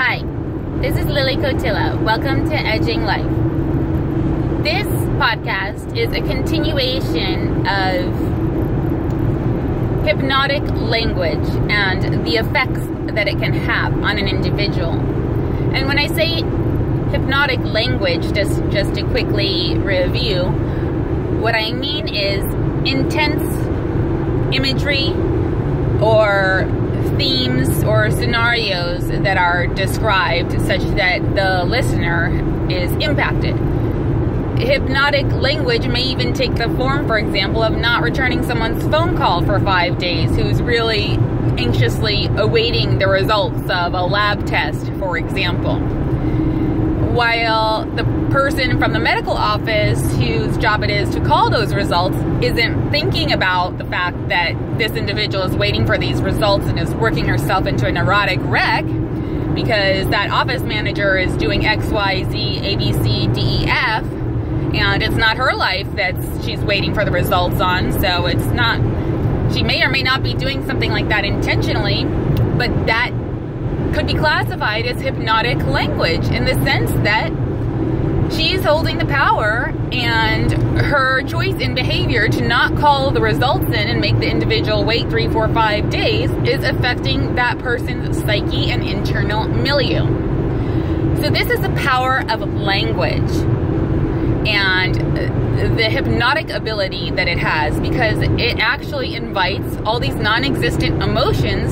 Hi, this is Lily Cotilla. Welcome to Edging Life. This podcast is a continuation of hypnotic language and the effects that it can have on an individual. And when I say hypnotic language, just to quickly review, what I mean is intense imagery or themes or scenarios that are described such that the listener is impacted. Hypnotic language may even take the form, for example, of not returning someone's phone call for 5 days who's really anxiously awaiting the results of a lab test, for example. While the person from the medical office whose job it is to call those results isn't thinking about the fact that this individual is waiting for these results and is working herself into a neurotic wreck because that office manager is doing X, Y, Z, A, B, C, D, E, F, and it's not her life that she's waiting for the results on, so it's not, she may or may not be doing something like that intentionally, but that could be classified as hypnotic language in the sense that she's holding the power, and her choice in behavior to not call the results in and make the individual wait 3, 4, 5 days is affecting that person's psyche and internal milieu. So this is the power of language and the hypnotic ability that it has, because it actually invites all these non-existent emotions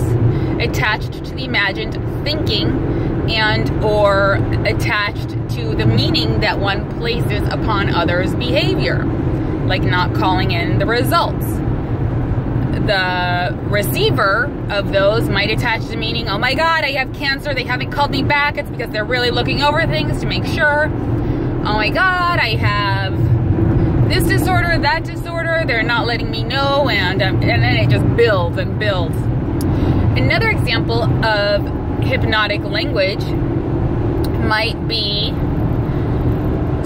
attached to the imagined thinking and or attached to the meaning that one places upon others' behavior, like not calling in the results. The receiver of those might attach the meaning, oh my God, I have cancer, they haven't called me back, it's because they're really looking over things to make sure. Oh my God, I have this disorder, that disorder, they're not letting me know, and then it just builds and builds. Another example of hypnotic language might be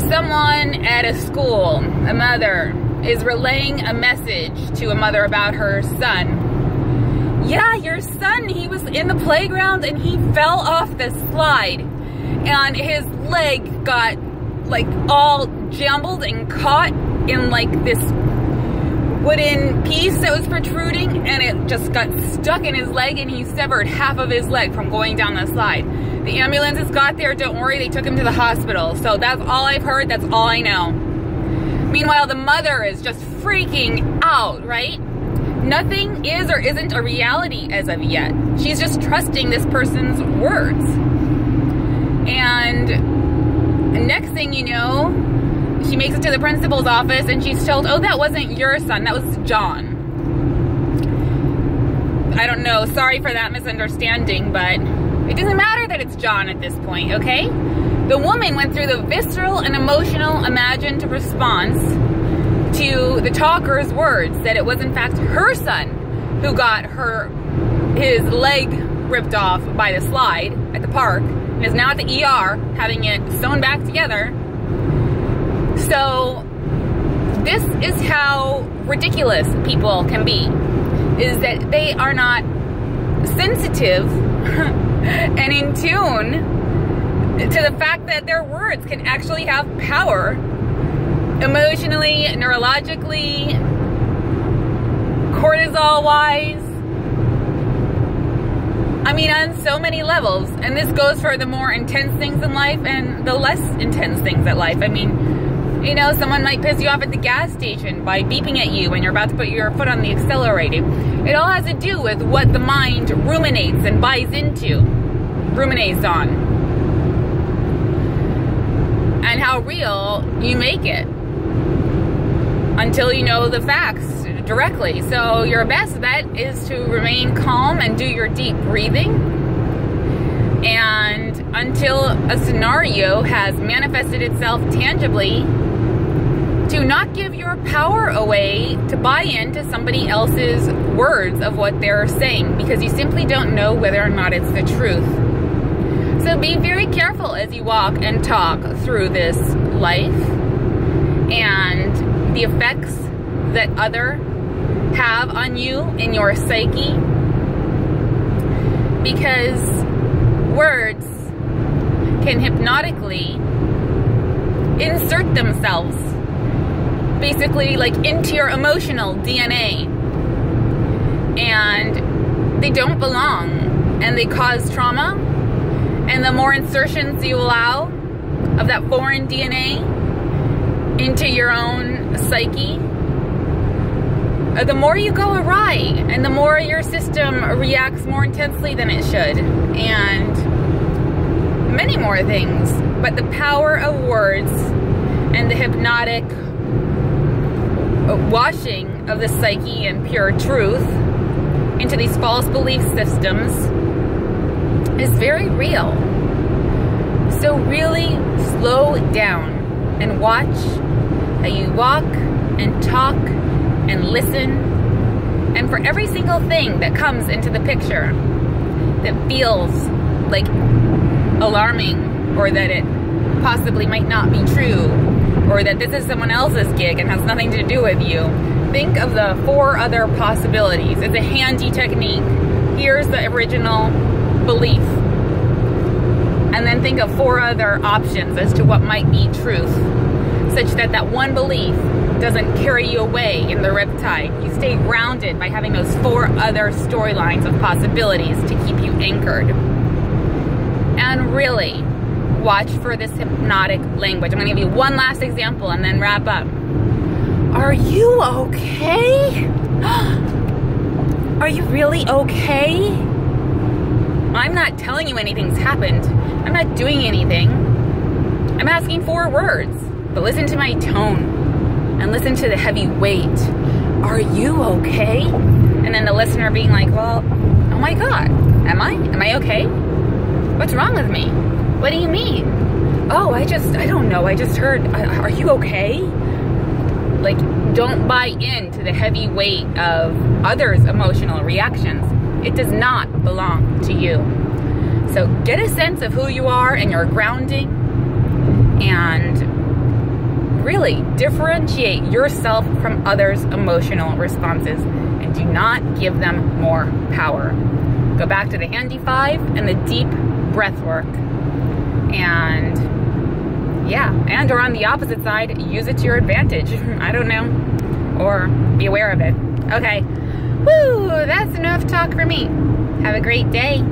someone at a school, a mother, is relaying a message to a mother about her son. Yeah, your son, he was in the playground and he fell off the slide and his leg got like all jumbled and caught in like this wooden piece that was protruding, and it just got stuck in his leg and he severed half of his leg from going down the slide. The ambulances got there, don't worry, they took him to the hospital. So that's all I've heard, that's all I know. Meanwhile, the mother is just freaking out, right? Nothing is or isn't a reality as of yet. She's just trusting this person's words. And next thing you know, she makes it to the principal's office and she's told, oh, that wasn't your son, that was John. I don't know, sorry for that misunderstanding, but it doesn't matter that it's John at this point, okay? The woman went through the visceral and emotional imagined response to the talker's words that it was in fact her son who got his leg ripped off by the slide at the park and is now at the ER having it sewn back together. So this is how ridiculous people can be, is that they are not sensitive and in tune to the fact that their words can actually have power emotionally, neurologically, cortisol-wise. I mean, on so many levels. And this goes for the more intense things in life and the less intense things in life. I mean, you know, someone might piss you off at the gas station by beeping at you when you're about to put your foot on the accelerator. It all has to do with what the mind ruminates and buys into, ruminates on, and how real you make it until you know the facts directly. So your best bet is to remain calm and do your deep breathing, and until a scenario has manifested itself tangibly, to not give your power away to buy into somebody else's words of what they're saying, because you simply don't know whether or not it's the truth. So be very careful as you walk and talk through this life and the effects that other have on you in your psyche, because words can hypnotically insert themselves basically like into your emotional DNA, and they don't belong, and they cause trauma. And the more insertions you allow of that foreign DNA into your own psyche, the more you go awry, and the more your system reacts more intensely than it should, and many more things. But the power of words and the hypnotic washing of the psyche and pure truth into these false belief systems is very real. So really slow down and watch how you walk and talk and listen, and for every single thing that comes into the picture that feels like alarming, or that it possibly might not be true, or that this is someone else's gig and has nothing to do with you, think of the 4 other possibilities. It's a handy technique. Here's the original belief, and then think of 4 other options as to what might be truth, such that that one belief doesn't carry you away in the riptide. You stay grounded by having those 4 other storylines of possibilities to keep you anchored. And really watch for this hypnotic language. I'm going to give you one last example and then wrap up. Are you okay? Are you really okay? I'm not telling you anything's happened. I'm not doing anything. I'm asking 4 words, but listen to my tone and listen to the heavy weight. Are you okay? And then the listener being like, well, oh my God, am I? Am I okay? What's wrong with me? What do you mean? Oh, I don't know. I just heard, are you okay? Like, don't buy into the heavy weight of others' emotional reactions. It does not belong to you. So get a sense of who you are and your grounding, and really differentiate yourself from others' emotional responses, and do not give them more power. Go back to the handy 5 and the deep breath work. And yeah, and or on the opposite side, use it to your advantage. I don't know. Or be aware of it. Okay. Woo, that's enough talk for me. Have a great day.